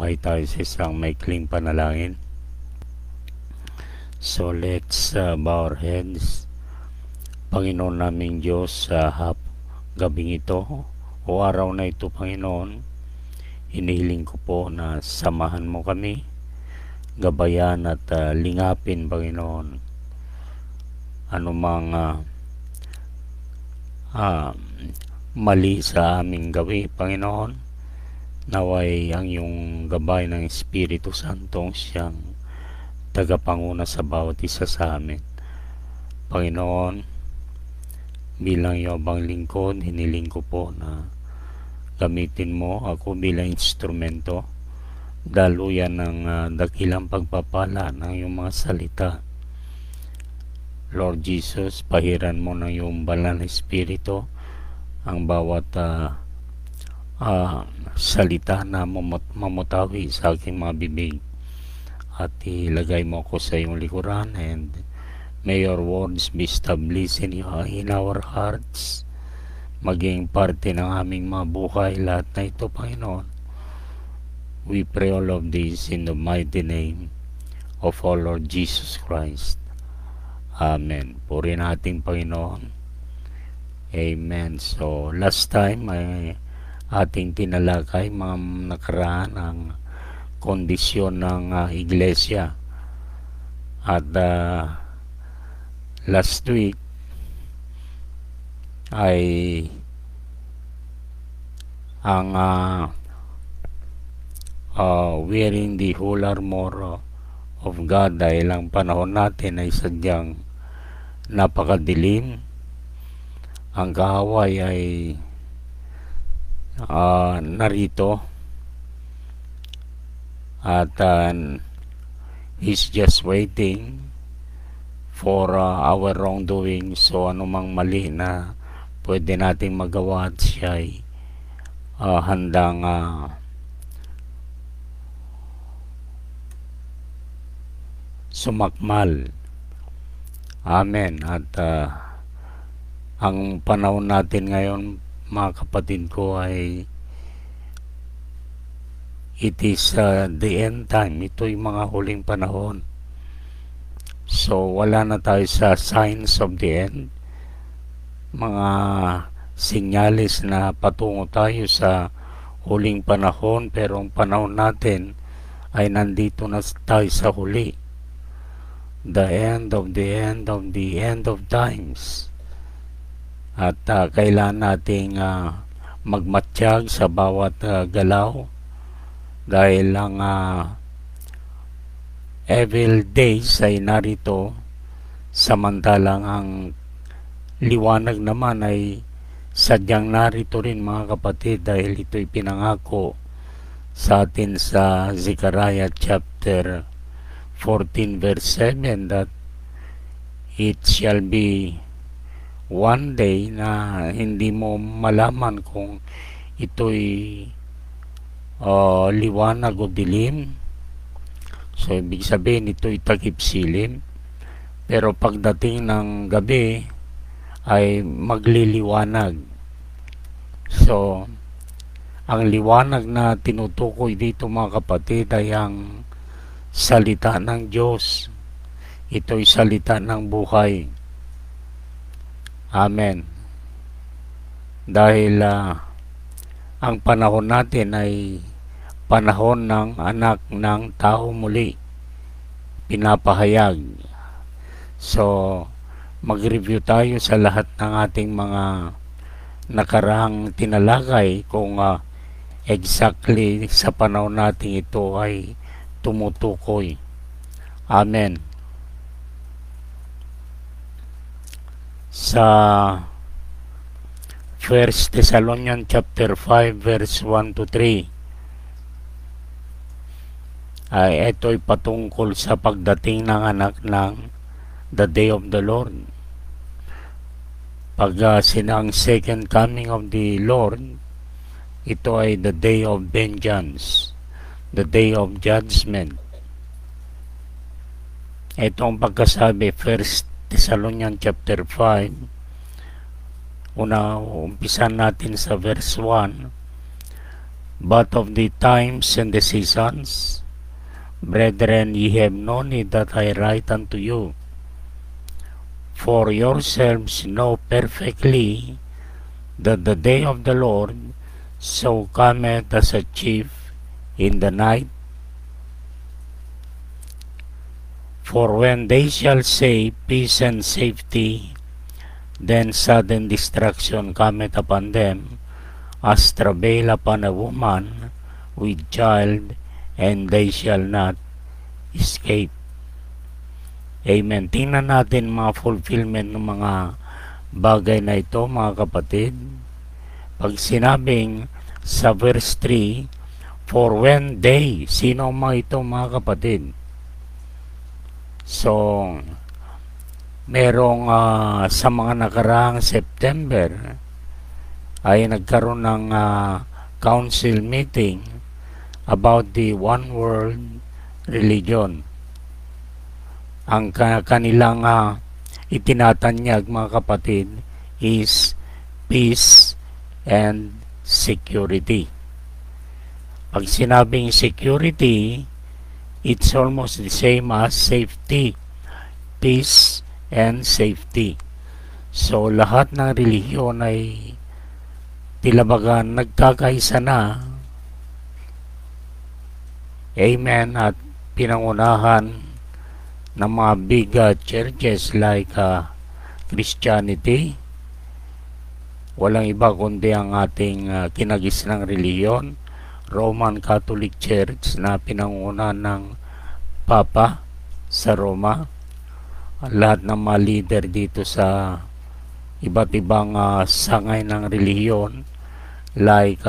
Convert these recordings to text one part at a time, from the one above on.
Mabuhay tayo sa isang maikling panalangin. So let's bow our heads. Panginoon naming Diyos, sa gabing ito o araw na ito, Panginoon, hinihiling ko po na samahan mo kami, gabayan at lingapin, Panginoon, anumang mali sa aming gawi, Panginoon. Naway ang iyong gabay ng Espiritu Santong siyang tagapanguna sa bawat isa sa amin. Panginoon, bilang iyong lingkod, hiniling ko po na gamitin mo ako bilang instrumento, daluyan ng dakilang pagpapala ng iyong mga salita. Lord Jesus, pahiran mo ng iyong banal na Espiritu ang bawat salita na mamutawi sa aking mga bibig, at ilagay mo ako sa iyong likuran, and may your words be established in our hearts, maging parte ng aming mga buhay lahat na ito, Panginoon. We pray all of this in the mighty name of our Lord Jesus Christ. Amen. Purihin natin, Panginoon. Amen. So last time ay ating tinalakay mga nakaraan ang kondisyon ng iglesia, at last week ay ang wearing the whole armor of God, dahil ang panahon natin ay sadyang napakadilim. Ang kaaway ay narito, at he's just waiting for our wrongdoing. So anumang mali na pwede nating magawa, at siya ay handang sumakmal. Amen. At ang panahon natin ngayon, mga kapatid ko, ay it is the end time. Ito'y mga huling panahon. So wala na tayo sa signs of the end, mga sinyalis na patungo tayo sa huling panahon, pero ang panahon natin ay nandito na tayo sa huli. The end of the end of the end of times. At kailangan nating magmatsyag sa bawat galaw, dahil ang evil days ay narito, samantalang ang liwanag naman ay sadyang narito rin, mga kapatid, dahil ito'y pinangako sa atin sa Zechariah chapter 14 verse 7, that it shall be one day na hindi mo malaman kung ito'y liwanag o dilim. So ibig sabihin, ito'y takip silim, pero pagdating ng gabi ay magliliwanag. So ang liwanag na tinutukoy dito, mga kapatid, ay ang salita ng Diyos. Ito'y salita ng buhay. Amen. Dahil ang panahon natin ay panahon ng anak ng tao muli pinapahayag. So mag-review tayo sa lahat ng ating mga nakaraang tinalakay, kung exactly sa panahon natin ito ay tumutukoy. Amen. Sa 1 Thessalonians chapter 5 verse 1 to 3 ay ito'y patungkol sa pagdating ng anak ng the day of the Lord. Pag sinang second coming of the Lord, ito ay the day of vengeance, the day of judgment. Itong pagkasabi, 1 Thessalonians chapter 5, umpisan natin sa verse 1. But of the times and the seasons, brethren, ye have no need that I write unto you. For yourselves know perfectly that the day of the Lord so cometh as a thief in the night. For when they shall say peace and safety, then sudden destruction cometh upon them, as travail upon a woman with child, and they shall not escape. Amen. Tingnan natin mga fulfillment ng mga bagay na ito, mga kapatid. Pag sinabing sa verse 3, for when they, sino mga ito, mga kapatid? So, merong sa mga nakaraang September ay nagkaroon ng council meeting about the one world religion. Ang kanilang itinatanyag, mga kapatid, is peace and security. Pag sinabing security, it's almost the same as safety. Peace and safety. So, lahat ng relihiyon ay tilabagan nagkakaisa na. Amen. At pinangunahan ng mga big churches like Christianity. Walang iba kundi ang ating kinagisnang relihiyon, Roman Catholic Church, na pinangunahan ng Papa sa Roma. Lahat ng mga leader dito sa iba't ibang sangay ng relihiyon like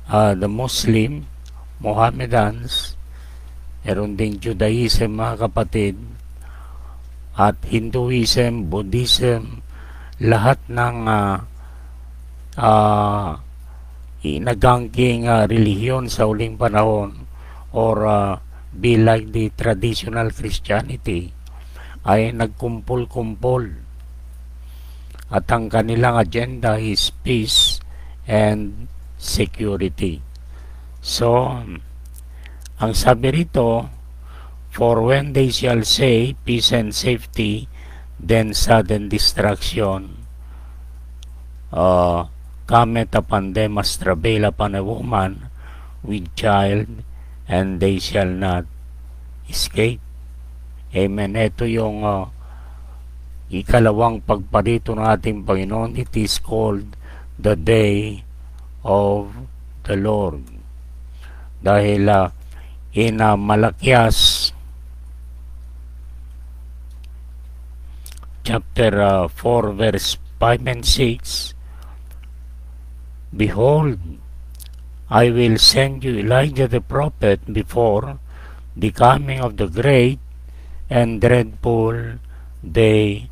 the Muslim, Mohammedans, meron ding Judaism, mga kapatid, at Hinduism, Buddhism, lahat ng inagangking relihiyon sa uling panahon, or be like the traditional Christianity, ay nagkumpul-kumpol. At ang kanilang agenda is peace and security. So, ang sabi rito, for when they shall say peace and safety, then sudden destruction cometh upon them as travail upon a woman with child, and they shall not escape. Amen. Ito yung ikalawang pagparito ng ating Panginoon. It is called the day of the Lord. Dahil in Malakias chapter 4 verse 5 and 6, behold, I will send you Elijah the prophet before the coming of the great and dreadful day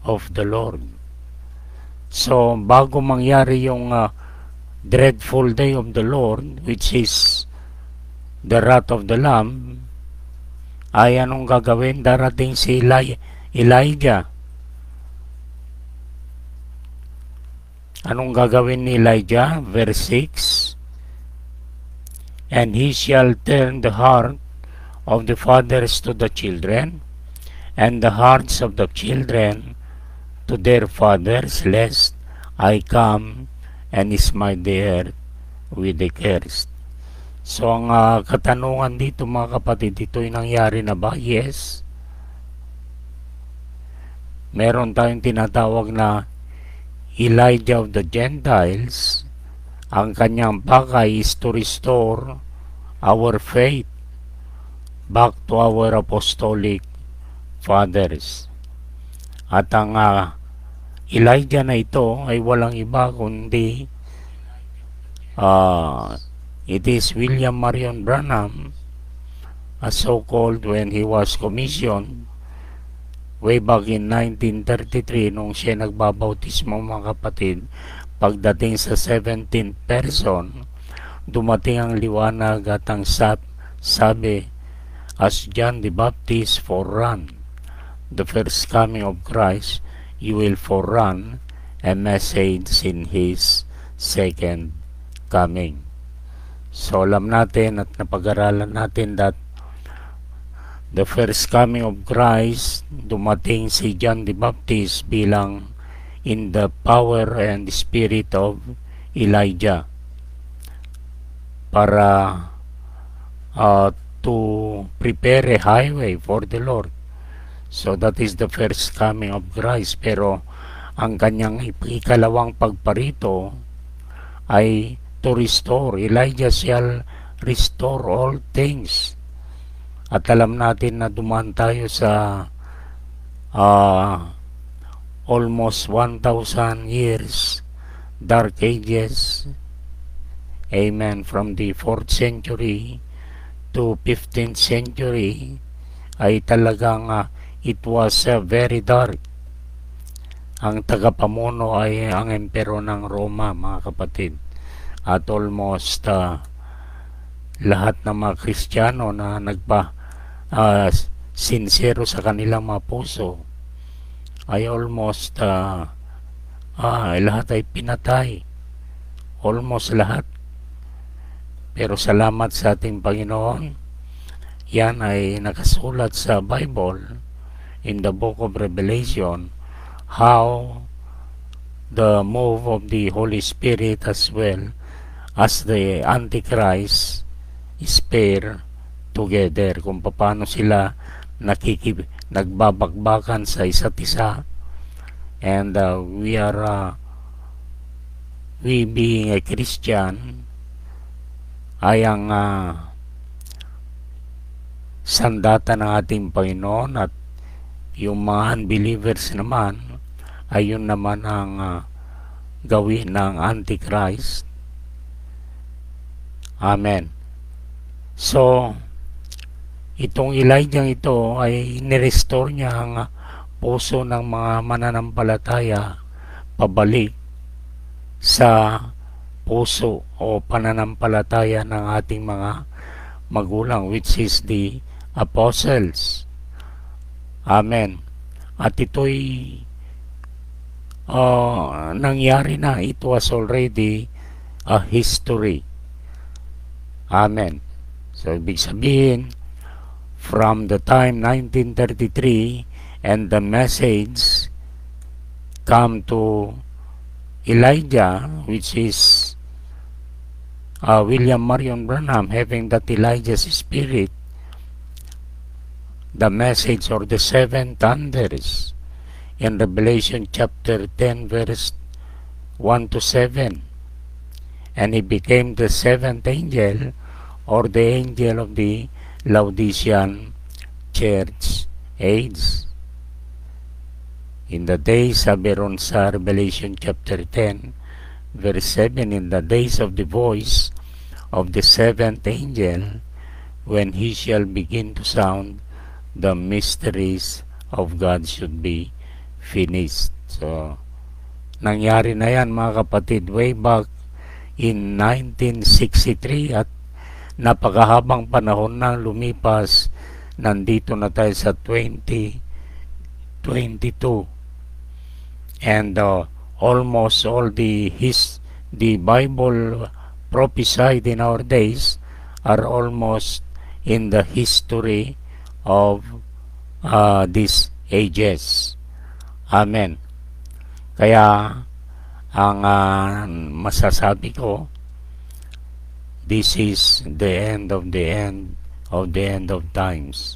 of the Lord. So, bago mangyari yung dreadful day of the Lord, which is the wrath of the Lamb, ay anong gagawin? Darating si Elijah. Anong gagawin ni Elijah? Verse 6, and he shall turn the heart of the fathers to the children, and the hearts of the children to their fathers, lest I come and smite the earth with a curse. So, ang katanungan dito, mga kapatid, ito'y nangyari na ba? Yes. Meron tayong tinatawag na Elijah of the Gentiles. Ang kanyang pakay is to restore our faith back to our apostolic fathers. At ang Elijah na ito ay walang iba kundi it is William Marion Branham, as so-called, when he was commissioned way back in 1933 nung siya nagbabautismo, mga kapatid. Pagdating sa 17th person, dumating ang liwanag at ang sabi, as John the Baptist forerun the first coming of Christ, you will forerun a message in His second coming. So alam natin at napag-aralan natin that the first coming of Christ, dumating si John the Baptist bilang in the power and spirit of Elijah para to prepare a highway for the Lord. So that is the first coming of Christ. Pero ang kanyang ikalawang pagparito ay to restore. Elijah shall restore all things. At alam natin na dumaan tayo sa almost 1,000 years dark ages. Amen. From the 4th century to 15th century ay talagang it was very dark. Ang tagapamuno ay ang emperor ng Roma, mga kapatid. At almost lahat ng mga Kristiyano na sincero sa kanilang mga puso ay almost lahat ay pinatay. Almost lahat. Pero salamat sa ating Panginoon, yan ay nakasulat sa Bible in the book of Revelation, how the move of the Holy Spirit as well as the Antichrist is pair together, kung paano sila nagbabakbakan sa isa't isa. And we being a Christian ay ang sandata ng ating Panginoon, at yung mga unbelievers naman ay yun naman ang gawin ng Antichrist. Amen. So itong Elijah ito ay nirestore niya ang puso ng mga mananampalataya pabalik sa puso o pananampalataya ng ating mga magulang, which is the apostles. Amen. At ito'y nangyari na. It was already a history. Amen. So ibig sabihin, from the time 1933 and the message come to Elijah, which is William Marion Branham, having that Elijah's spirit, the message or the seven thunders in Revelation chapter 10 verse 1 to 7, and he became the seventh angel or the angel of the Laodicean church age. In the days, sabi ron sa Revelation chapter 10 verse 7, in the days of the voice of the seventh angel, when he shall begin to sound, the mysteries of God should be finished. So nangyari na yan, mga kapatid, way back in 1963, at napakahabang panahon na lumipas. Nandito na tayo sa 2022, and almost all the Bible prophesied in our days are almost in the history of these ages. Amen. Kaya ang masasabi ko, this is the end of the end of the end of times.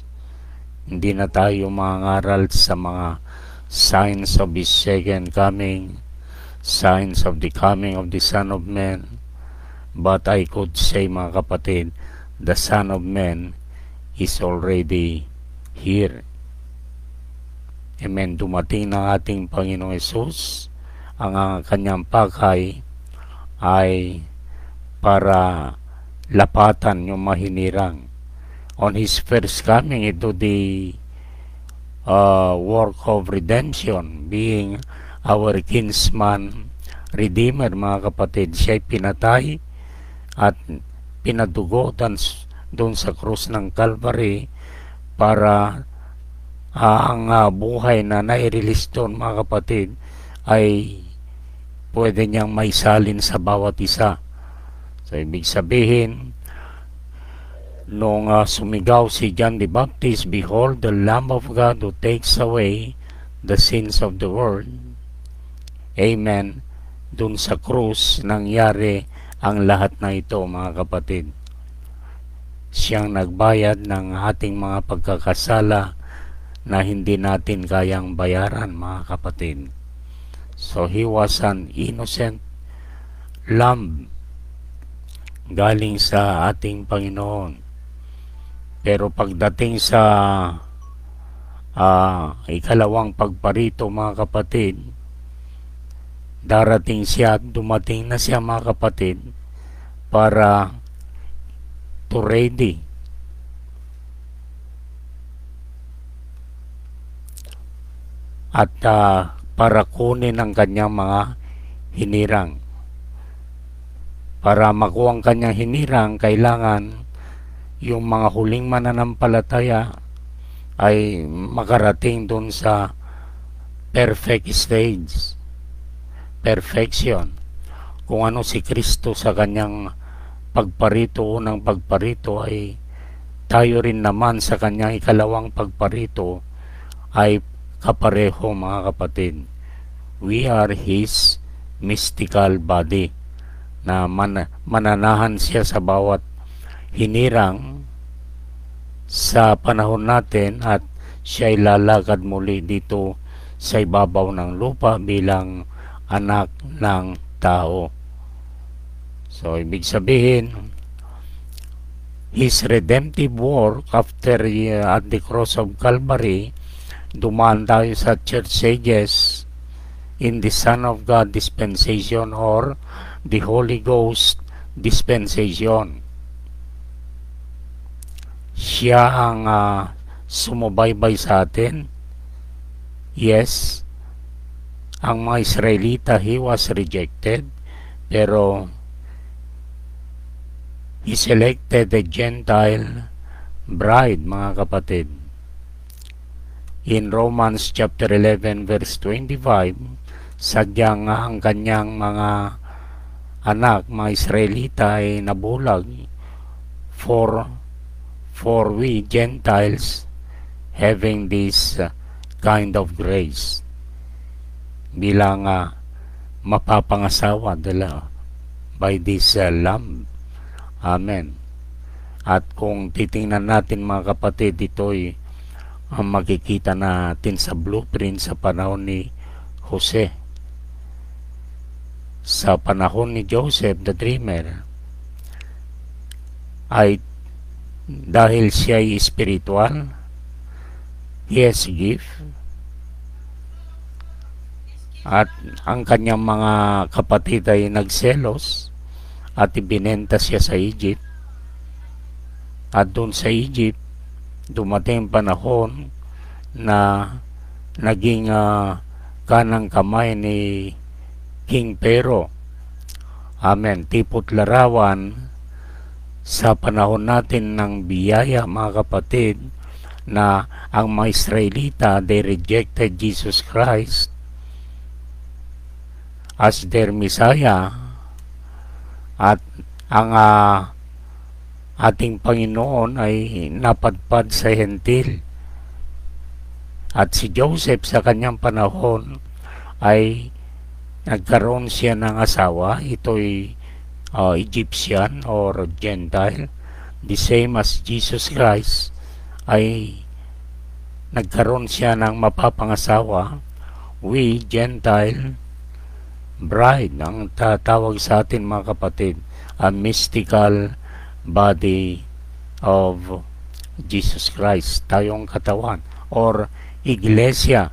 Hindi na tayo mangaral sa mga signs of His second coming, signs of the coming of the Son of Man, but I could say, mga kapatid, the Son of Man is already here. Amen. Dumating ng ating Panginoong Hesus. Ang kanyang pakay ay para lapatan yung mahinirang. On His first coming into the work of redemption, being our kinsman redeemer, mga kapatid, siya'y pinatay at pinadugo doon sa krus ng Calvary para ang buhay na nai-release doon, mga kapatid, ay pwede niyang maisalin sa bawat isa. So, ibig sabihin, nung sumigaw si John the Baptist, "Behold the Lamb of God who takes away the sins of the world." Amen. Dun sa krus, nangyari ang lahat na ito, mga kapatid. Siyang nagbayad ng ating mga pagkakasala na hindi natin kayang bayaran, mga kapatid. So, He was an innocent lamb galing sa ating Panginoon. Pero pagdating sa ikalawang pagparito, mga kapatid, darating siya at dumating na siya, mga kapatid, para to ready at para kunin ang kanyang mga hinirang. Para makuha ang kanyang hinirang, kailangan yung mga huling mananampalataya ay makarating dun sa perfect stage, perfection. Kung ano si Kristo sa kanyang pagparito, unang pagparito, ay tayo rin naman sa kanyang ikalawang pagparito ay kapareho, mga kapatid. We are His mystical body, na mananahan siya sa bawat hinirang sa panahon natin, at siya ay lalakad muli dito sa ibabaw ng lupa bilang anak ng tao. So, ibig sabihin, His redemptive work after at the cross of Calvary, dumaan tayo sa church ages in the Son of God dispensation or the Holy Ghost dispensation. Siya ang sumubaybay sa atin. Yes, ang mga Israelita, He was rejected, pero He selected a Gentile bride, mga kapatid. In Romans chapter 11 verse 25, sadyang ang kanyang mga anak, mga Israelita, ay nabulag for we Gentiles having this kind of grace bilang mapapangasawa by this Lamb. Amen. At kung titingnan natin, mga kapatid, ito'y makikita natin sa blueprint sa panahon ni Jose. Sa panahon ni Joseph the Dreamer, ay dahil siya ay spiritual, he has gift, at ang kanyang mga kapatid ay nagselos at ibinenta siya sa Egypt. At doon sa Egypt, dumating panahon na naging kanang kamay ni King Pharaoh. Amen. Tipot larawan sa panahon natin ng biyaya, mga kapatid, na ang mga Israelita, they rejected Jesus Christ as their Messiah, at ang ating Panginoon ay napadpad sa hentil. At si Joseph sa kanyang panahon ay nagkaroon siya ng asawa. Ito'y Egyptian or Gentile, the same as Jesus Christ ay nagkaroon siya ng mapapangasawa. We Gentile bride ang tatawag sa atin, mga kapatid, a mystical body of Jesus Christ, tayong katawan or iglesia.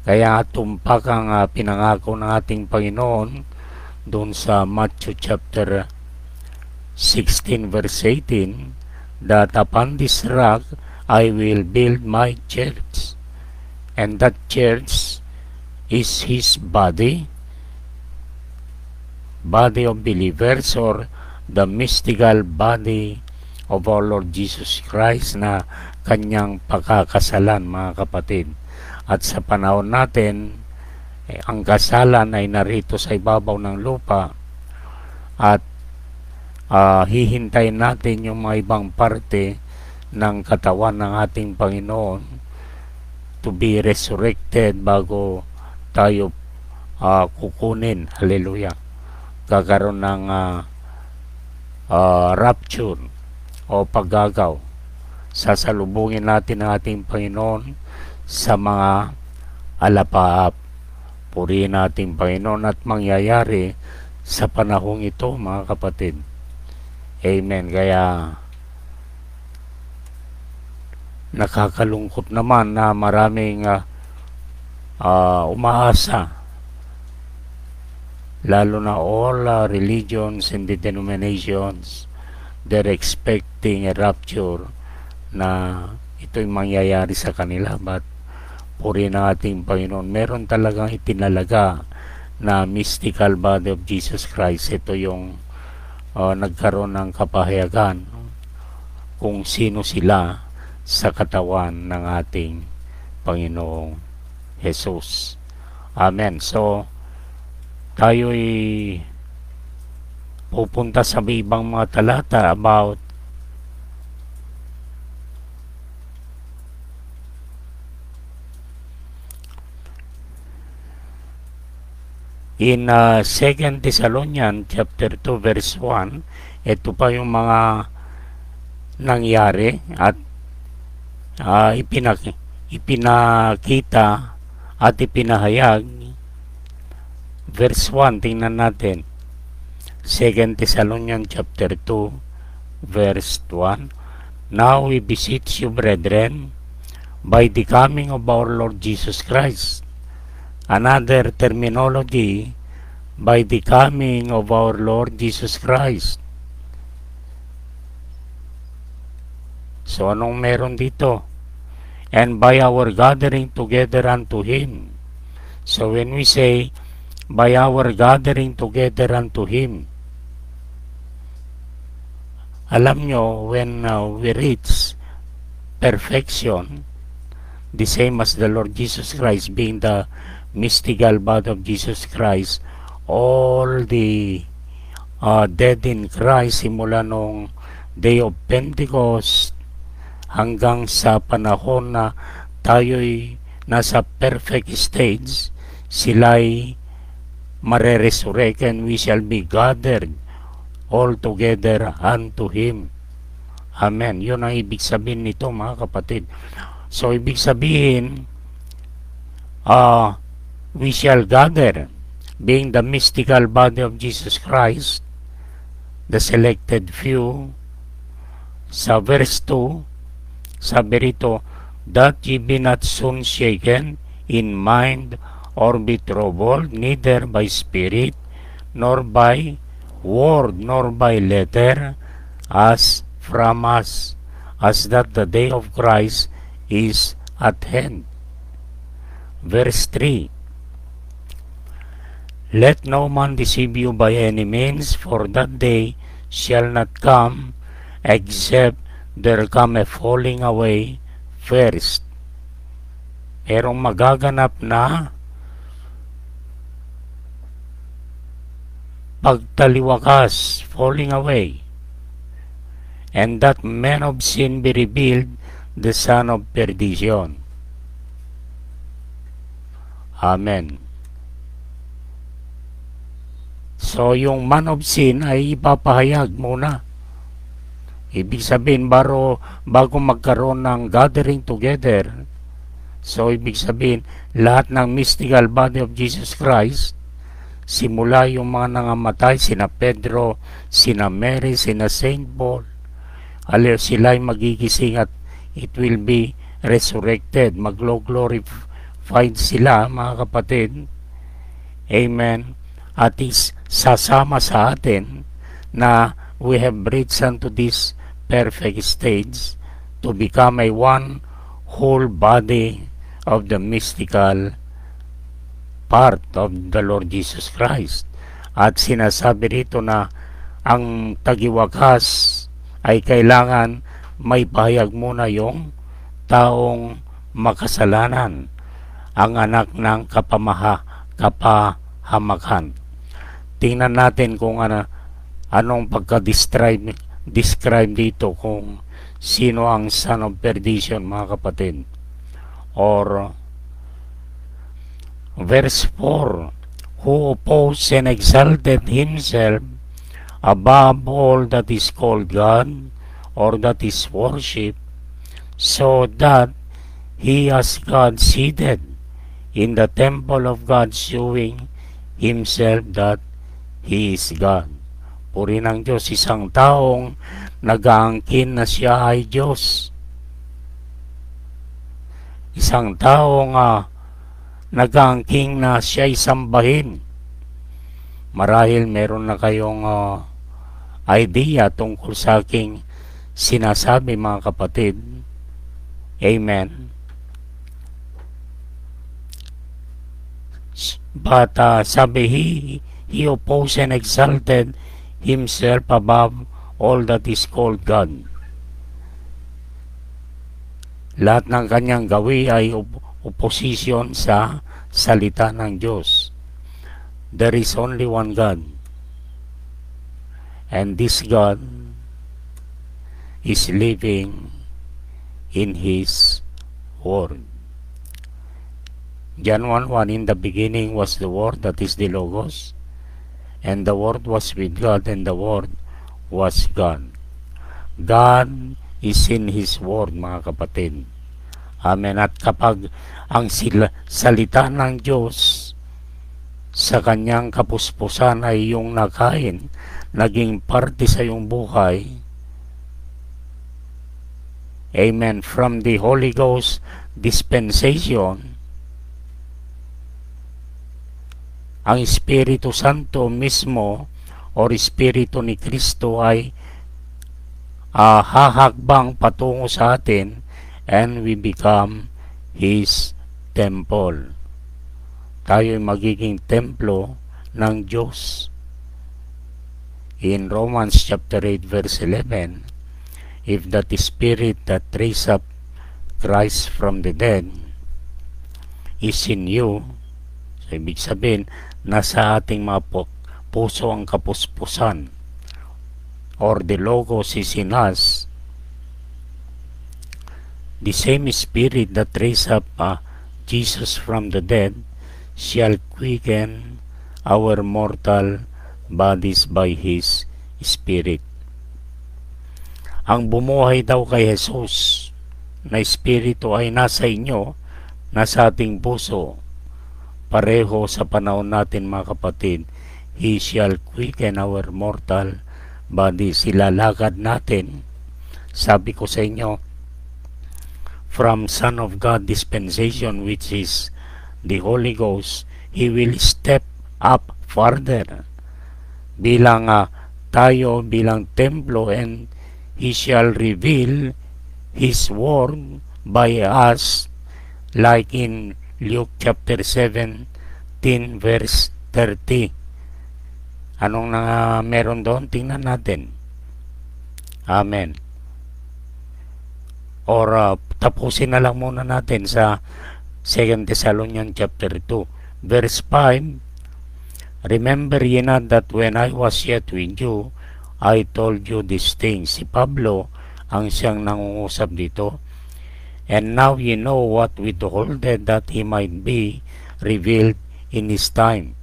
Kaya tumpak ang pinangako ng ating Panginoon doon sa Matthew chapter 16 verse 18, that upon this rock I will build my church, and that church is His body of believers, or the mystical body of our Lord Jesus Christ na kanyang pagkakasalan, mga kapatid. At sa panahon natin, ang kasalan ay narito sa ibabaw ng lupa, at hihintayin natin yung mga ibang parte ng katawan ng ating Panginoon to be resurrected bago tayo kukunin. Hallelujah. Kakaroon ng rapture o paggagaw. Sasalubungin natin ang ating Panginoon sa mga alapaap. Purihin natin Panginoon at mangyayari sa panahong ito, mga kapatid. Amen. Kaya nakakalungkot naman na maraming umaasa, lalo na all religions and denominations, they're expecting a rapture na ito'y mangyayari sa kanila. But purihin ang ating Panginoon, meron talagang itinalaga na mystical body of Jesus Christ. Ito yung nagkaroon ng kapahayagan kung sino sila sa katawan ng ating Panginoong Jesus. Amen. So, tayo'y pupunta sa ibang mga talata about in 2 Thessalonians chapter 2 verse 1. Ito pa yung mga nangyari at ipinakita at ipinahayag. Verse 1, tingnan natin. 2 Thessalonians chapter 2 verse 1. Now we beseech you, brethren, by the coming of our Lord Jesus Christ. Another terminology, by the coming of our Lord Jesus Christ. So, anong meron dito? And by our gathering together unto Him. So, when we say, by our gathering together unto Him, alam nyo, when we reach perfection, the same as the Lord Jesus Christ being the mystical body of Jesus Christ, all the dead in Christ simula nung day of Pentecost hanggang sa panahon na tayo'y nasa perfect stage, sila'y mareresurrect and we shall be gathered all together unto Him. Amen. Yun ang ibig sabihin nito, mga kapatid. So, ibig sabihin, we shall gather, being the mystical body of Jesus Christ, the selected few. Sa verse 2, sabi rito, that ye be not soon shaken in mind or be troubled, neither by spirit, nor by word, nor by letter, as from us, as that the day of Christ is at hand. Verse 3, let no man deceive you by any means, for that day shall not come, except there come a falling away first. Merong magaganap na pagtaliwakas, falling away, and that man of sin be revealed, the son of perdition. Amen. So, yung man of sin ay ipapahayag muna. Ibig sabihin, bago magkaroon ng gathering together, so ibig sabihin, lahat ng mystical body of Jesus Christ, simula yung mga nangamatay, sina Pedro, sina Mary, sina Saint Paul, sila'y magigising at it will be resurrected. Mag-glorified sila, mga kapatid. Amen. At is sasama sa atin na we have reached unto this perfect stage to become a one whole body of the mystical part of the Lord Jesus Christ. At sinasabi rito na ang tagiwakas ay kailangan may pahayag muna yung taong makasalanan, ang anak ng kapahamakan. Tingnan natin kung Anong describe dito kung sino ang son of perdition, mga kapatid? Or verse 4, who opposed and exalted himself above all that is called God or that is worshipped, so that he has God seated in the temple of God, showing himself that he is God. Puri ng Diyos, isang taong nag-aangkin na siya ay Diyos. Isang taong nag-aangking na siya ay sambahin. Marahil meron na kayong idea tungkol sa aking sinasabi, mga kapatid. Amen. But sabi, he opposed and exalted himself above all that is called God. Lahat ng kanyang gawi ay opposition sa salita ng Diyos. There is only one God. And this God is living in His Word. John 1:1, in the beginning was the Word, that is the Logos, and the Word was with God, and the Word was God. God is in His Word, mga kapatid. Amen. At kapag ang salita ng Diyos sa kanyang kapuspusan ay yung nakain, naging parte sa iyong buhay, amen, from the Holy Ghost dispensation, ang Espiritu Santo mismo o Espiritu ni Kristo ay hahakbang patungo sa atin, and we become His temple. Tayo ay magiging templo ng Diyos. In Romans chapter 8 verse 11, if that Spirit that raised up Christ from the dead is in you, so ibig sabihin, nasa ating mga puso ang kapuspusan, or the Logos is in us, the same Spirit that raised up Jesus from the dead shall quicken our mortal bodies by His Spirit. Ang bumuhay daw kay Jesus na Espiritu ay nasa inyo, nasa ating puso. Pareho sa panahon natin, mga kapatid, He shall quicken our mortal bodies. Ilalakad natin, sabi ko sa inyo, from Son of God dispensation, which is the Holy Ghost, He will step up further bilang tayo bilang templo, and He shall reveal His word by us, like in Luke chapter 17 verse 30. Anong meron doon? Tingnan natin. Amen. Or tapusin na lang muna natin sa 2 Thessalonians chapter 2 verse 5. Remember ye not that when I was yet with you, I told you these things. Si Pablo ang siyang nangungusap dito. And now ye know what withholdeth, that He might be revealed in His time.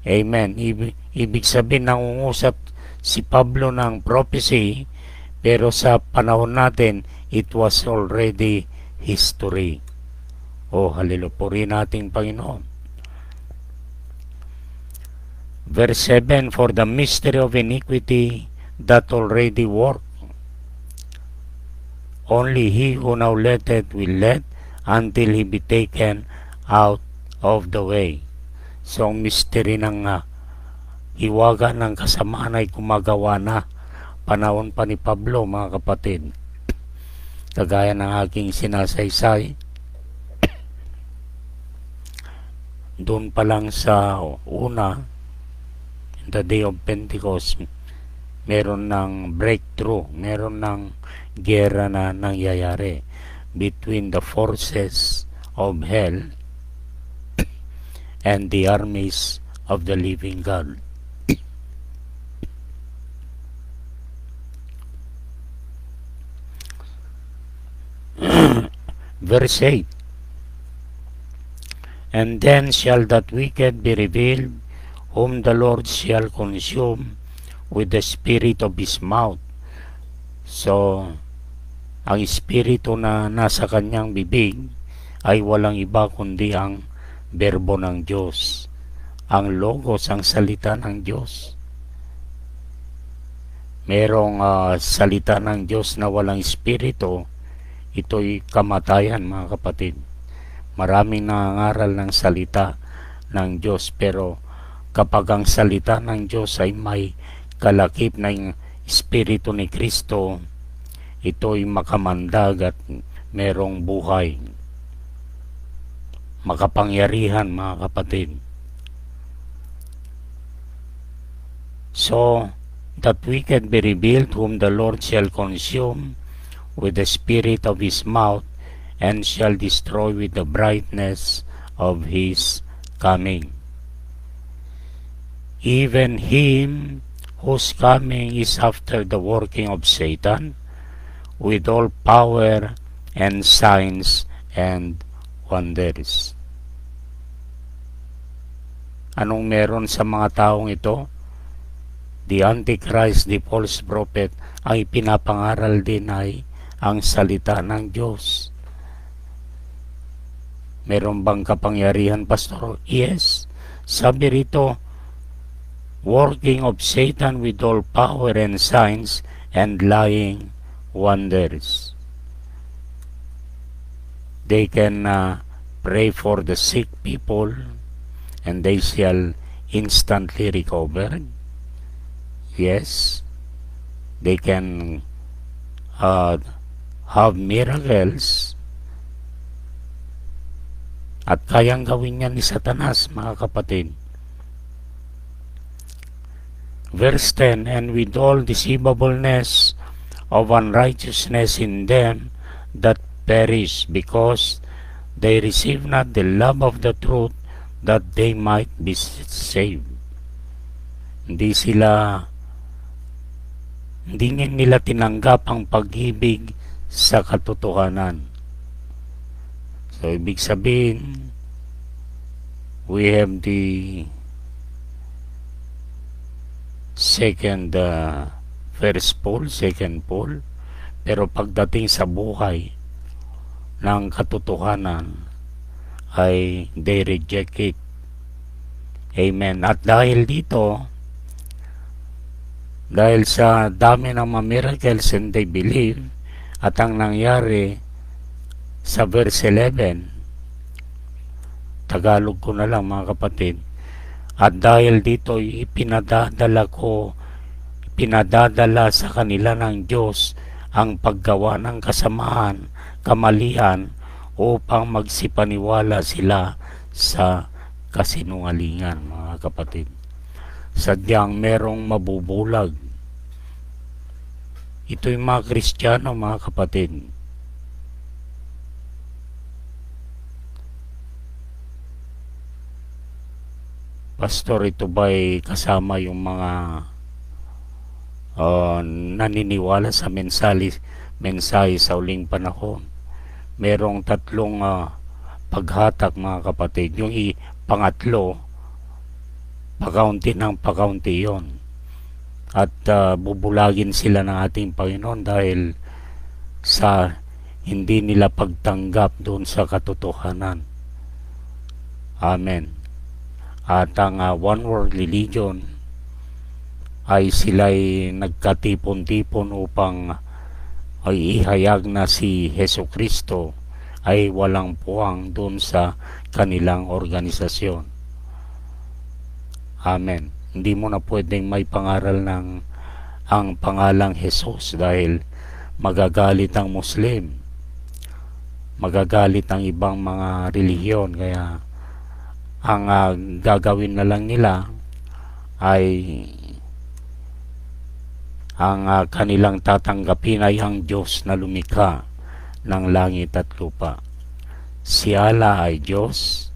Amen. Ibig sabihin, nangungusap si Pablo ng prophecy, pero sa panahon natin, it was already history. Oh, hallelujah. Purihin nating Panginoon. Verse 7, for the mystery of iniquity that already worked, only he who now letteth will let until he be taken out of the way. So, ang mystery ng hiwaga ng kasamaan ay gumagawa na. Panahon pa ni Pablo, mga kapatid. Kagaya ng aking sinasaysay, doon pa lang sa una, the day of Pentecost, meron ng breakthrough, meron ng gera na nangyayari between the forces of hell and the armies of the living God. Verse 8, and then shall that wicked be revealed, whom the Lord shall consume with the spirit of his mouth. So, ang espiritu na nasa kanyang bibig ay walang iba kundi ang berbo ng Diyos, ang logos, ang salita ng Diyos. Merong salita ng Diyos na walang espiritu, ito'y kamatayan, mga kapatid. Maraming nangangaral ng salita ng Diyos, pero kapag ang salita ng Diyos ay may kalakip ng espiritu ni Kristo, ito'y makamandag at merong buhay, makapangyarihan, mga kapatid. So, that wicked be revealed, whom the Lord shall consume with the spirit of his mouth, and shall destroy with the brightness of his coming. Even him whose coming is after the working of Satan, with all power and signs and wonders. Anong meron sa mga taong ito? The Antichrist, the false prophet, ay pinapangaral din ay ang salita ng Diyos. Meron bang kapangyarihan, Pastor? Yes. Sabi rito, working of Satan with all power and signs and lying wonders. They can pray for the sick people and they shall instantly recover. Yes, they can have miracles, at kayang gawin yan ni Satanas, mga kapatid. Verse 10, and with all deceivableness of unrighteousness in them that perish, because they receive not the love of the truth, that they might be saved. Hindi nila tinanggap ang pag-ibig sa katotohanan. So, ibig sabihin, we have the first pole, second pole, pero pagdating sa buhay ng katotohanan ay they reject it. Amen. At dahil dito, dahil sa dami ng mga miracles and they believe, at ang nangyari sa verse 11, Tagalog ko na lang, mga kapatid, at dahil dito pinadadala sa kanila ng Diyos ang paggawa ng kasamaan, kamalian, upang magsipaniwala sila sa kasinungalingan, mga kapatid. Sadyang merong mabubulag. Ito'y mga Kristiyano, mga kapatid. Pastor, ito ba'y kasama yung mga naniniwala sa mensahe sa uling panahon? Merong tatlong paghatak, mga kapatid. Yung pangatlo, pakaunti ng pakaunti yon. At bubulagin sila ng ating Panginoon dahil sa hindi nila pagtanggap doon sa katotohanan. Amen. At ang one world religion ay sila'y nagkatipon-tipon upang ay ihayag na si Hesus Kristo ay walang puwang doon sa kanilang organisasyon. Amen. Hindi mo na pwedeng may pangaral ng ang pangalang Jesus dahil magagalit ang Muslim, magagalit ang ibang mga relihiyon. Kaya ang gagawin na lang nila ay ang kanilang tatanggapin ay ang Diyos na lumikha ng langit at lupa. Si Allah ay Diyos,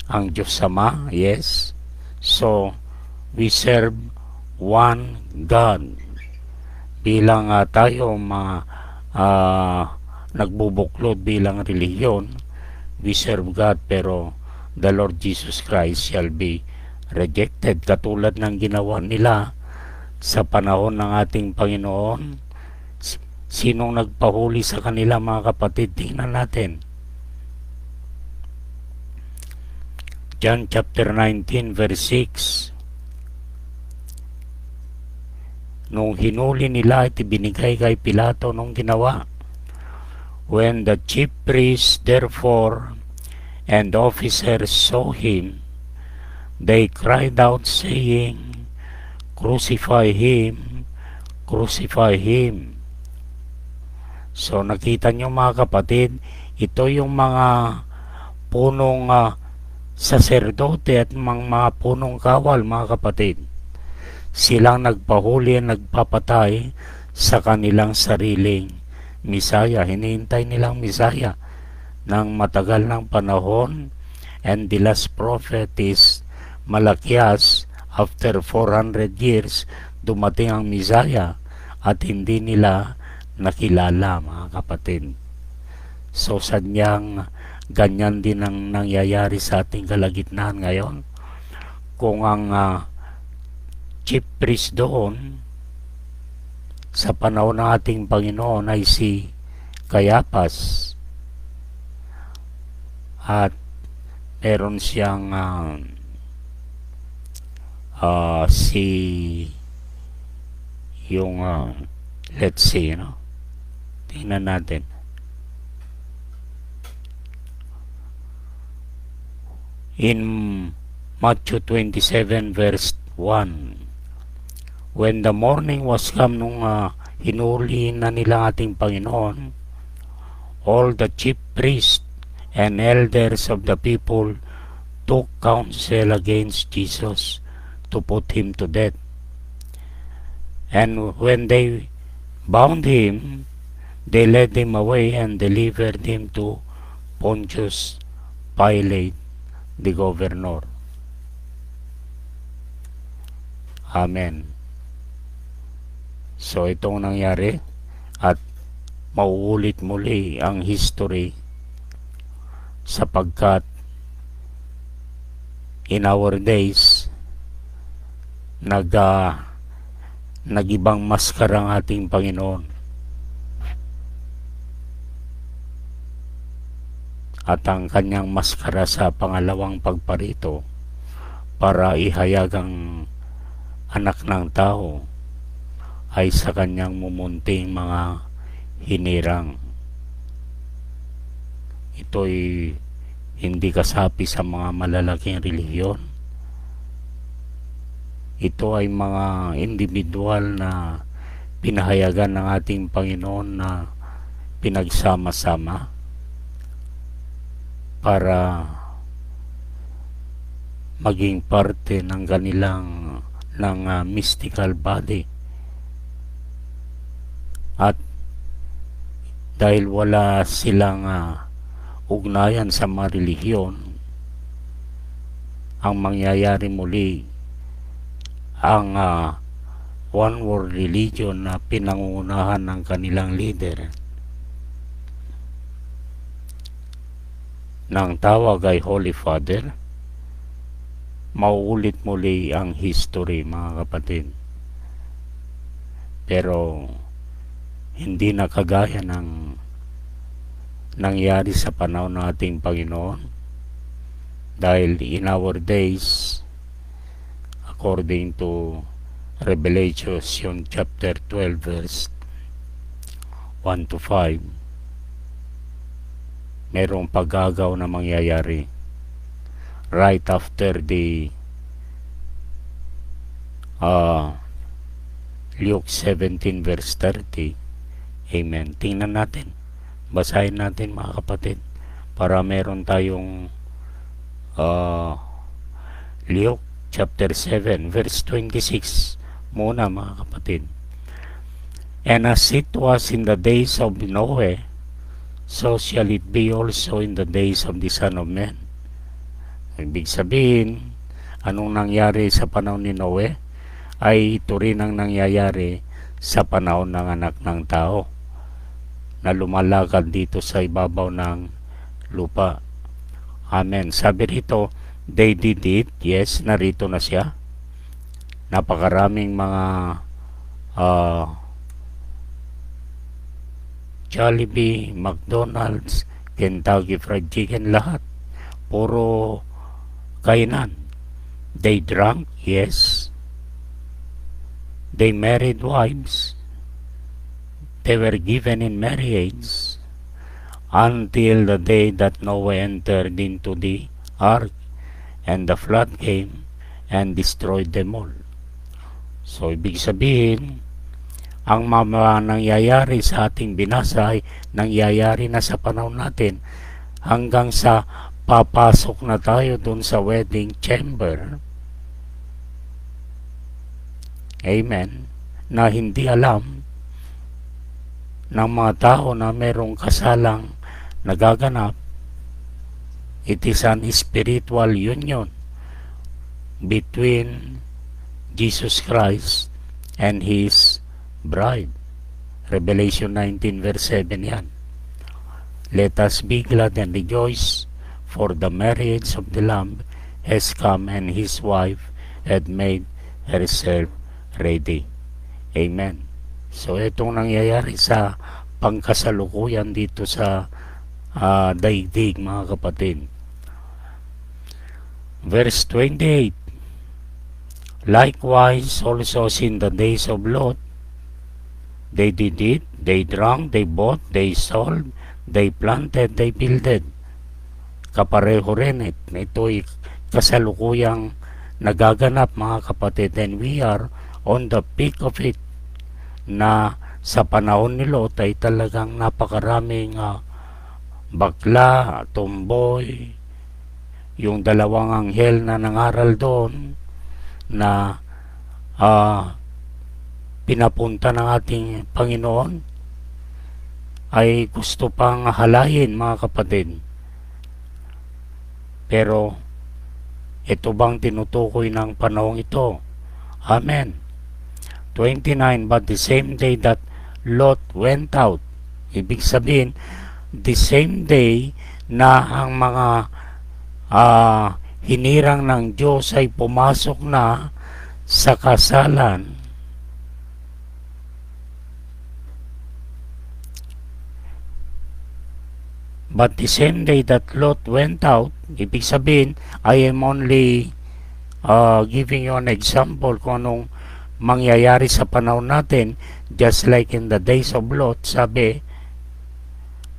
ang Diyos Ama, yes. So, we serve one God. Bilang tayo nagbubuklod bilang relihiyon. We serve God, pero the Lord Jesus Christ shall be rejected, katulad ng ginawa nila sa panahon ng ating Panginoon. Sinong nagpahuli sa kanila, mga kapatid? Tingnan natin. John chapter 19 verse 6. Nung hinuli nila at ibinigay kay Pilato, nung ginawa. When the chief priests therefore and officers saw him, they cried out, saying, Crucify him, crucify him. So nakita nyo, mga kapatid, ito yung mga punong saserdote at mga punong kawal, mga kapatid. Silang nagpahuli at nagpapatay sa kanilang sariling Misaya. Hinihintay nilang Misaya ng matagal ng panahon, and the last prophet is Malakias. After 400 years, dumating ang Misaya at hindi nila nakilala, mga kapatid. So sadyang ganyan din ang nangyayari sa ating kalagitnaan ngayon. Kung ang chief priest doon sa panahon ng ating Panginoon ay si Cayaphas, at meron siyang let's see, tingnan natin. In Matthew 27 verse 1, when the morning was come, nung hinuli na nila ating Panginoon, all the chief priests and elders of the people took counsel against Jesus to put him to death. And when they bound him, they led him away and delivered him to Pontius Pilate, the governor. Amen. So itong nangyari, at mauulit muli ang history, sapagkat in our days nagibang maskara ang ating Panginoon, at ang kanyang maskara sa pangalawang pagparito para ihayag ang anak ng tao ay sa kanyang mumunting mga hinirang. Ito'y hindi kasapi sa mga malalaking relihiyon. Ito ay mga individual na pinahayagan ng ating Panginoon na pinagsama-sama para maging parte ng kanilang mystical body. At dahil wala silang ugnayan sa mga relihiyon, ang mangyayari muli ang one world religion na pinangungunahan ng kanilang leader. Nang tawag ay Holy Father, mauulit muli ang history, mga kapatid. Pero hindi na kagaya ng nangyari sa panahon ng ating Panginoon, dahil in our days, according to Revelation chapter 12 verse 1 to 5, merong paggagaw na mangyayari right after the Luke 17 verse 30. Amen. Tingnan natin, basahin natin, mga kapatid, para meron tayong Luke chapter 7 verse 26 muna, mga kapatid. And as it was in the days of Noe, so shall it be also in the days of the Son of Man. Ibig sabihin, anong nangyari sa panahon ni Noe ay ito rin ang nangyayari sa panahon ng anak ng tao. na lumalakad dito sa ibabaw ng lupa. Amen. Sabi rito, they did it. Yes, narito na siya. Napakaraming mga Jollibee, McDonald's, Kentucky Fried Chicken, lahat. Puro kainan. They drank, yes. They married wives. They were given in marriage until the day that Noah entered into the ark and the flood came and destroyed them all. So, ibig sabihin, ang mga nangyayari sa ating binasa ay nangyayari na sa panahon natin hanggang sa papasok na tayo dun sa wedding chamber. Amen. Na hindi alam ng mga tao na merong kasalang nagaganap. It is an spiritual union between Jesus Christ and His bride. Revelation 19 verse 7 yan. Let us be glad and rejoice, for the marriage of the Lamb has come, and His wife had made herself ready. Amen. So itong nangyayari sa pangkasalukuyan dito sa daigdig, mga kapatid. Verse 28, likewise also in the days of Lot, they did it, they drank, they bought, they sold, they planted, they builded. Kapareho rin ito'y kasalukuyang nagaganap, mga kapatid, and we are on the peak of it, na sa panahon ni Lot ay talagang napakaraming bakla, tomboy, yung dalawang anghel na nangaral doon na pinapunta ng ating Panginoon ay gusto pang halayin, mga kapatid. Pero ito bang tinutukoy ng panahong ito? Amen. 29, but the same day that Lot went out, ibig sabihin, the same day na ang mga hinirang ng Diyos ay pumasok na sa kasalan, but the same day that Lot went out, ibig sabihin, I am only giving you an example kung anong mangyayari sa panahon natin, just like in the days of Lot. Sabi,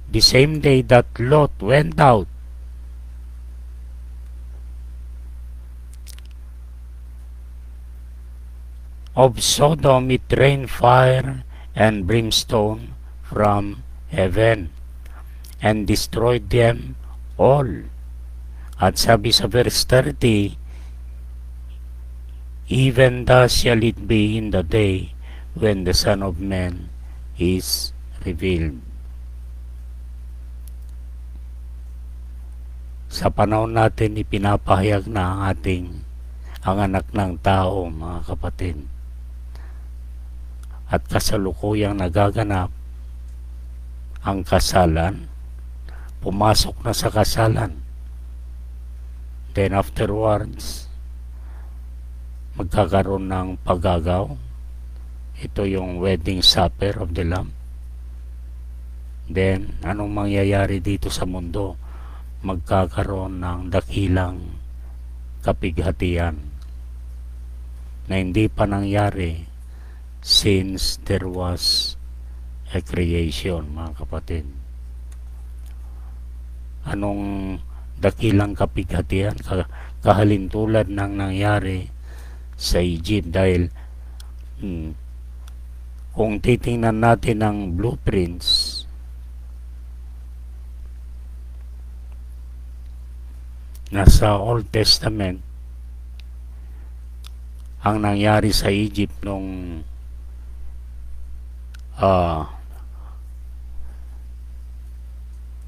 the same day that Lot went out, of Sodom it rained fire and brimstone from heaven, and destroyed them all. At sabi sa verse 30, even thus shall it be in the day when the Son of Man is revealed. Sa panahon natin, ipinapahayag na ang anak ng tao, mga kapatid. At kasalukuyang nagaganap ang kasalan, pumasok na sa kasalan. Then afterwards, magkakaroon ng pagagaw. Ito yung wedding supper of the Lamb. Then, anong mangyayari dito sa mundo? Magkakaroon ng dakilang kapighatian na hindi pa nangyari since there was a creation, mga kapatid. Anong dakilang kapighatian? Kahalintulad ng nangyari sa Egypt, dahil kung titingnan natin ang blueprints nasa Old Testament, ang nangyari sa Egypt nung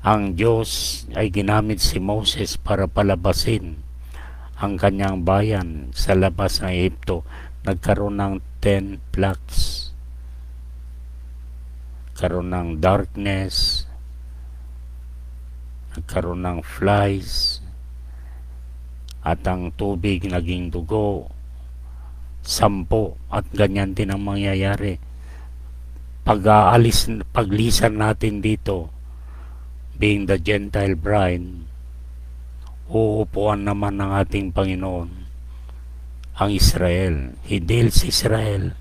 ang Diyos ay ginamit si Moses para palabasin ang kanyang bayan sa labas ng Egypto. Nagkaroon ng 10 plagues. nagkaroon ng darkness, nagkaroon ng flies, at ang tubig naging dugo, 10, at ganyan din ang mangyayari. Paglisan natin dito, being the Gentile bride, uupuan naman ng ating Panginoon ang Israel. He deals Israel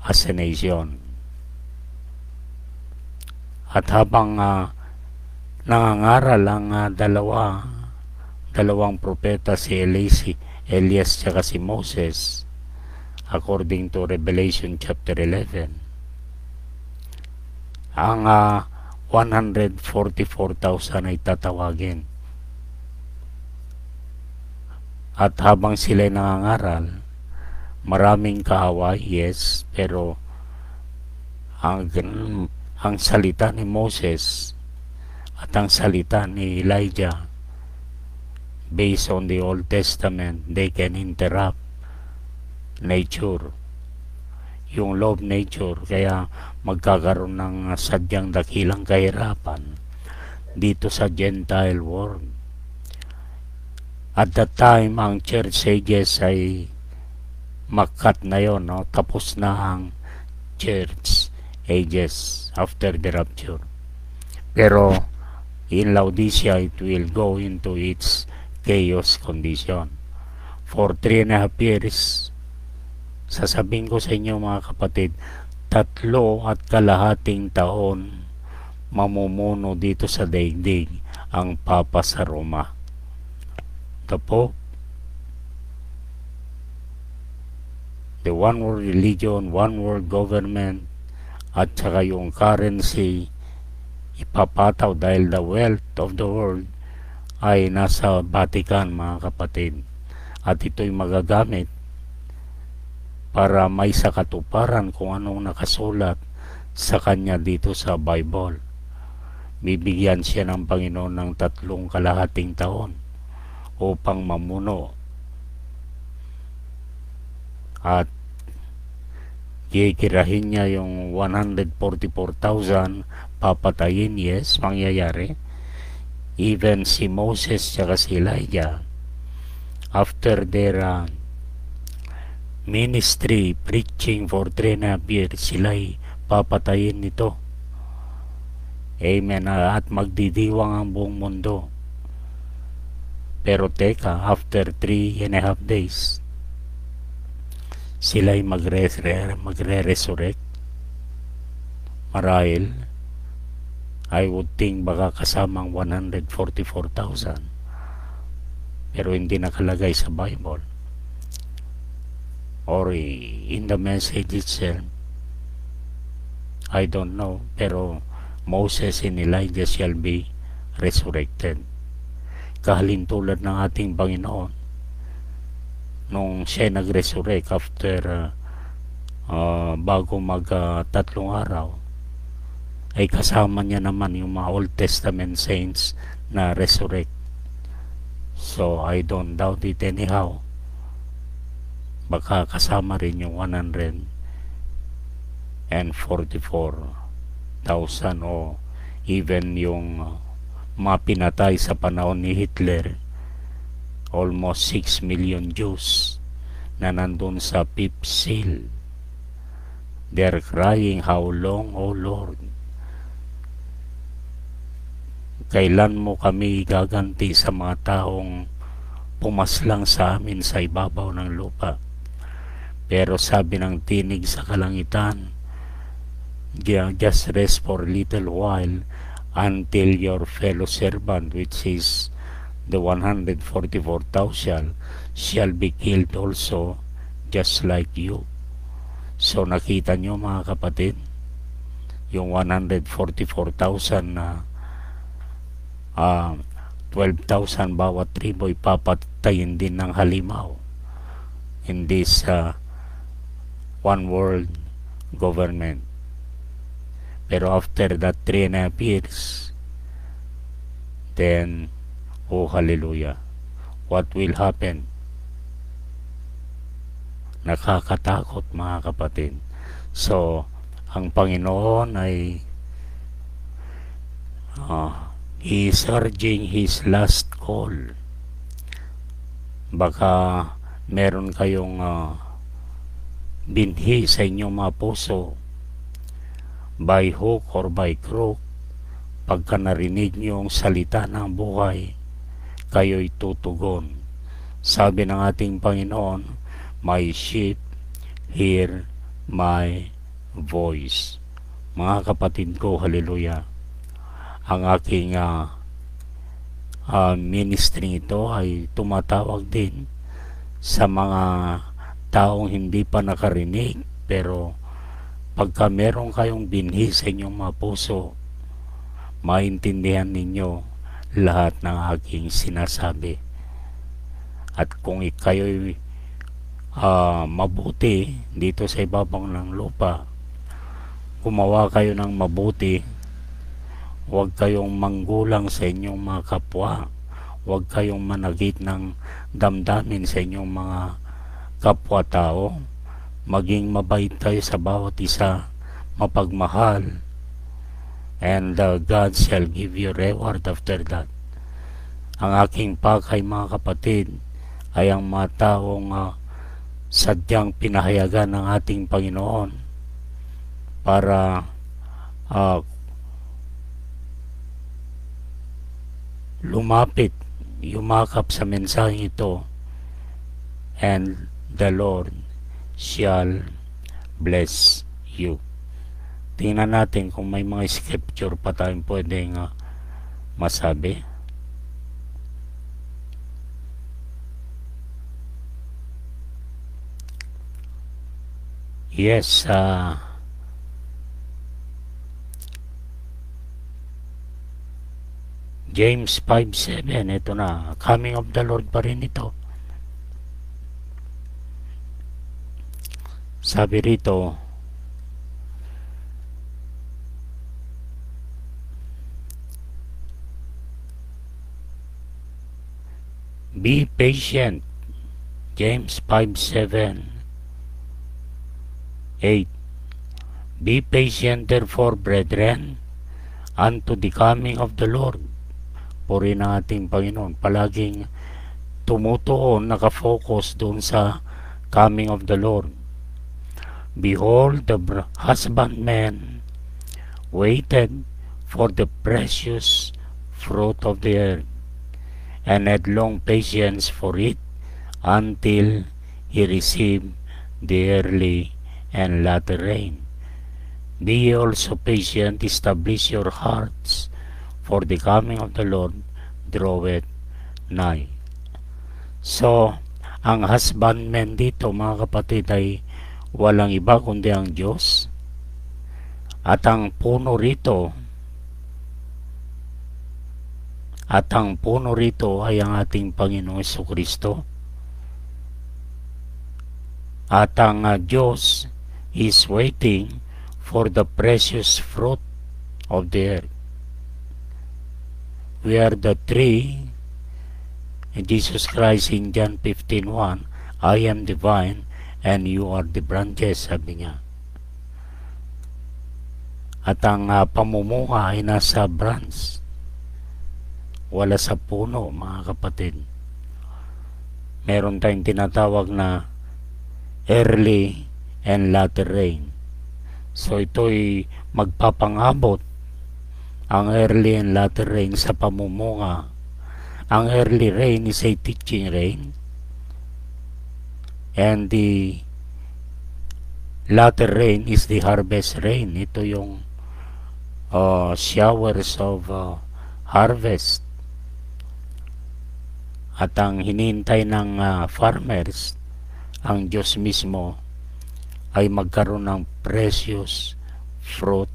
as a nation. At habang nangangaral ang dalawang propeta, si Elias at si Moses, according to Revelation chapter 11, ang 144,000 ay tatawagin. At habang sila'y nangangaral, maraming kaaway, yes, pero ang salita ni Moses at ang salita ni Elijah, based on the Old Testament, they can interrupt nature, yung law of nature. Kaya magkakaroon ng sadyang dakilang kahirapan dito sa Gentile world. At that time, ang church ages ay makat na yon, no? Tapos na ang church ages after the rapture. Pero in Laodicea, it will go into its chaos condition. For 3.5 years, sasabihin ko sa inyo mga kapatid, 3.5 taon mamumuno dito sa daigdig ang Papa sa Roma. The Pope, the one world religion, one world government, at saka yung currency ipapataw dahil the wealth of the world ay nasa Vatican mga kapatid. At ito'y magagamit para may sakatuparan kung anong nakasulat sa kanya dito sa Bible. Bibigyan siya ng Panginoon ng 3.5 taon upang mamuno. At kikirahin niya yung 144,000 papatayin, yes, mangyayari. Even si Moses at si Elijah, after their ministry, preaching for 3.5 years, sila'y papatayin nito. Amen. At magdidiwang ang buong mundo. Pero teka, after 3.5 days, sila'y magre-resurrect. Marahil, I would think baka kasamang 144,000. Pero hindi nakalagay sa Bible or in the message itself. I don't know. Pero Moses and Elijah shall be resurrected. Kahalintulad ng ating Panginoon nung siya nag-resurrect after bago mag 3 araw, ay kasama niya naman yung mga Old Testament saints na resurrect. So I don't doubt it anyhow. Baka kasama rin yung 144,000 o even yung mga pinatay sa panahon ni Hitler, almost 6 million Jews na nandun sa fifth seal. They're crying, how long, O Lord? Kailan mo kami gaganti sa mga taong pumaslang sa amin sa ibabaw ng lupa? Pero sabi ng tinig sa kalangitan, just rest for a little while until your fellow servant, which is the 144,000, shall be killed also, just like you. So nakita nyo mga kapatid, yung 144,000 na 12,000 bawat tribo ipapatayin din ng halimaw in this one world government. Pero after that 3.5 years, then, oh hallelujah, what will happen? Nakakatakot mga kapatid. So ang Panginoon ay He is urging his last call. Baka meron kayong binhi sa inyong mga puso, by hook or by crook. Pagka narinig niyo ang salita ng buhay, kayo'y tutugon. Sabi ng ating Panginoon, my sheep hear my voice. Mga kapatid ko, hallelujah, ang aking ministry ito ay tumatawag din sa mga taong hindi pa nakarinig, pero pagka meron kayong binhi sa inyong mga puso, maintindihan ninyo lahat ng aking sinasabi. At kung kayo'y mabuti dito sa ibabaw ng lupa, gumawa kayo ng mabuti. Huwag kayong manggulang sa inyong mga kapwa. Huwag kayong managit ng damdamin sa inyong mga kapwa-tao. Maging mabait kayo sa bawat isa, mapagmahal, and God shall give you reward after that. Ang aking pakay, mga kapatid, ay ang mga taong sadyang pinahayagan ng ating Panginoon para lumapit, yumakap sa mensaheng ito, and the Lord shall bless you. Tingnan natin kung may mga scripture pa tayong pwedeng masabi. Yes, James 5:7, ito na, coming of the Lord pa rin ito. Sabi rito, be patient. James 5:7, 8. Be patient therefore, brethren, unto the coming of the Lord. Puri ng ating Panginoon, palaging tumutuon, nakafocus doon sa coming of the Lord. Behold, the husbandman waited for the precious fruit of the earth, and had long patience for it, until he received the early and latter rain. Be ye also patient, establish your hearts, for the coming of the Lord draweth nigh. So, ang husbandman dito, mga kapatid, ay walang iba kundi ang Diyos. At ang puno rito ay ang ating Panginoong Jesucristo. At ang Diyos is waiting for the precious fruit of the earth. We are the tree, and Jesus Christ in John 15:1, I am the vine and you are the branches, sabi niya. At ang pamumunga ay nasa branch, wala sa puno, mga kapatid. Meron tayong tinatawag na early and latter rain. So ito'y magpapangabot, ang early and latter rain sa pamumunga. Ang early rain is a teaching rain, and the latter rain is the harvest rain. Ito yung showers of harvest. At ang hinihintay ng farmers, ang Diyos mismo, ay magkaroon ng precious fruit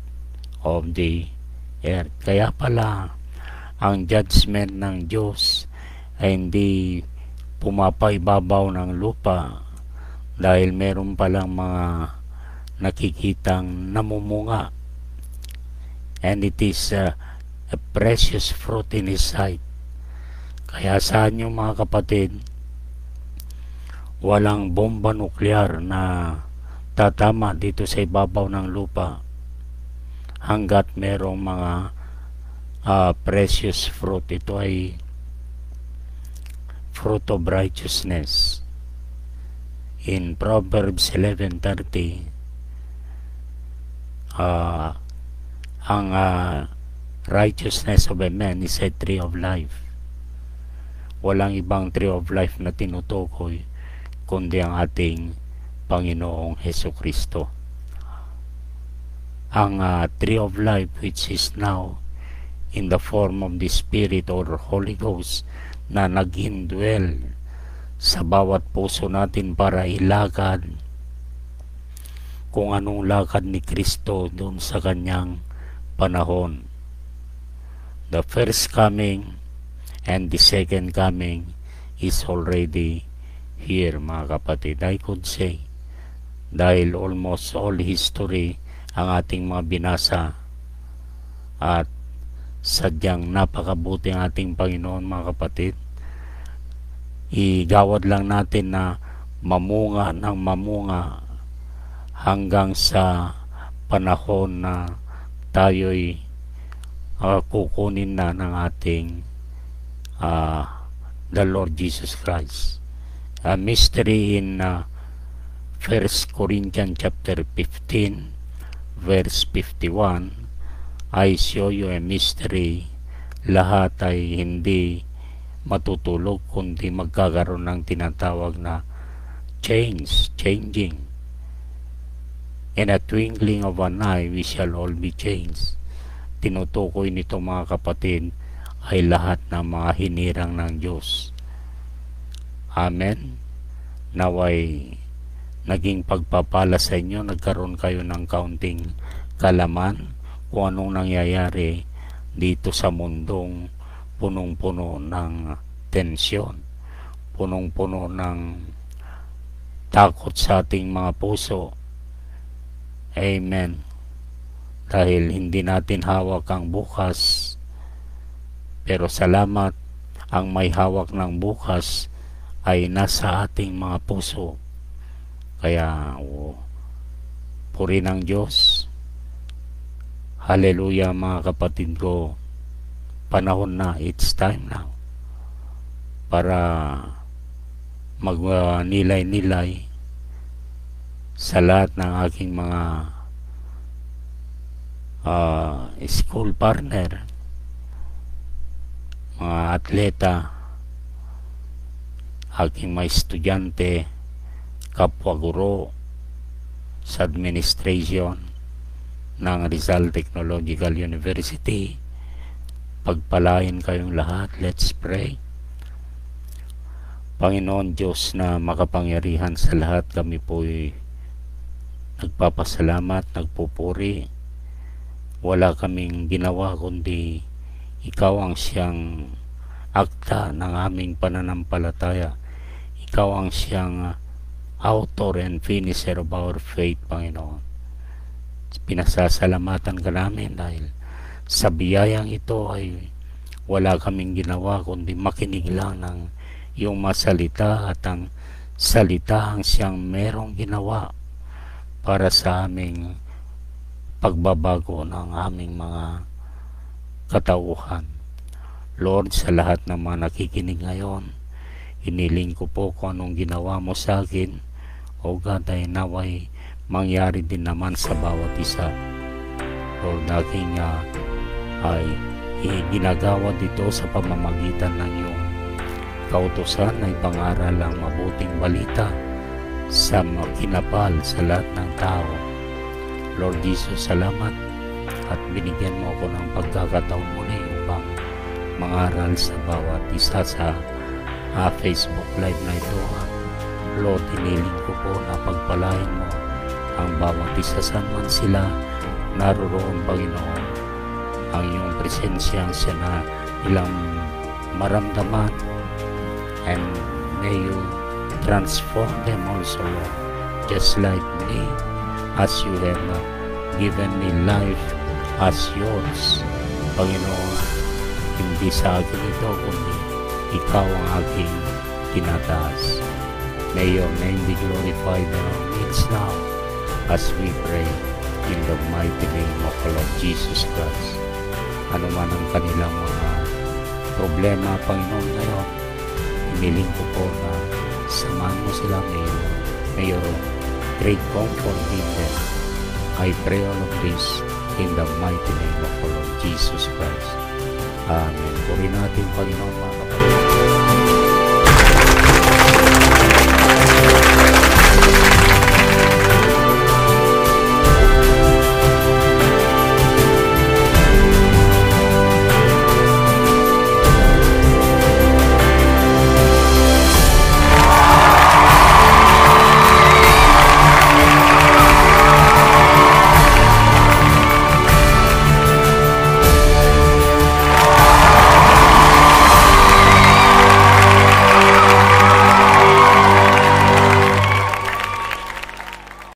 of the earth. Kaya pala ang judgment ng Diyos ay hindi pumapaibabaw ng lupa, dahil meron palang mga nakikitang namumunga, and it is a precious fruit in His sight. Kaya sa inyo, mga kapatid, walang bomba nuklear na tatama dito sa ibabaw ng lupa hanggat merong mga precious fruit. Ito ay fruit of righteousness. In Proverbs 11:30, ang righteousness of a man is a tree of life. Walang ibang tree of life na tinutukoy kundi ang ating Panginoong Hesus Kristo. Ang tree of life, which is now in the form of the Spirit or Holy Ghost, na nag-indwell sa bawat puso natin para ilakad kung anong lakad ni Kristo doon sa kanyang panahon. The first coming and the second coming is already here, mga kapatid. I could say, dahil almost all history ang ating mga binasa, at sadyang napakabuti ang ating Panginoon, mga kapatid. Igawad lang natin na mamunga ng mamunga hanggang sa panahon na tayo'y kukunin na ng ating the Lord Jesus Christ. A mystery in 1 Corinthians chapter 15 verse 51, I show you a mystery. Lahat ay hindi matutulog kundi magkakaroon ng tinatawag na changing. In a twinkling of an eye we shall all be changed. Tinutukoy nito, mga kapatid, ay lahat ng mga hinirang ng Diyos. Amen. Naway naging pagpapala sa inyo, nagkaroon kayo ng kaunting kalaman kung anong nangyayari dito sa mundong punong-puno ng tensyon, punong-puno ng takot sa ating mga puso. Amen. Dahil hindi natin hawak ang bukas, pero salamat, ang may hawak ng bukas ay nasa ating mga puso. Kaya puri ng Diyos. Hallelujah, mga kapatid ko. Panahon na, it's time now para magnilay-nilay sa lahat ng aking mga school partner, mga atleta, aking mga estudyante, kapwa guro sa administration ng Rizal Technological University. Pagpalain kayong lahat. Let's pray. Panginoon Diyos na makapangyarihan sa lahat, kami po'y nagpapasalamat, nagpupuri. Wala kaming ginawa kundi Ikaw ang siyang akta ng aming pananampalataya. Ikaw ang siyang author and finisher of our faith, Panginoon. Pinasasalamatan ka namin dahil sa biyayang ito ay wala kaming ginawa kundi makinig lang ng iyong masalita, at ang salita ang siyang merong ginawa para sa aming pagbabago ng aming mga katauhan. Lord, sa lahat ng mga nakikinig ngayon, iniling ko po kung anong ginawa mo sa akin, o God, ay naway mangyari din naman sa bawat isa. Lord, aking ay ginagawa dito sa pamamagitan ng iyong kautusan na ipangaral ang mabuting balita sa kinapal sa lahat ng tao. Lord Jesus, salamat at binigyan mo ako ng pagkakataon muli upang mangaral sa bawat isa sa Facebook Live na ito. Lord, iniling ko po na pagpalain mo ang bawat isa saan man sila naroon, Panginoon. Ang iyong presensya ang siya na ilang maramdaman, and may you transform them also, Lord, just like me, as you have given me life as yours, Panginoon. Hindi sa akin ito, kundi ikaw ang aking tinataas. May your name be glorified in our midst now, as we pray in the mighty name of the Lord Jesus Christ. ano man ang kanilang mga problema, Panginoon, ngayon. Hiniling ko po na samahan mo sila, may your great comfort in them. I pray all of this in the mighty name of our Lord Jesus Christ. Amen. Puri natin, Panginoon, mga kapatid.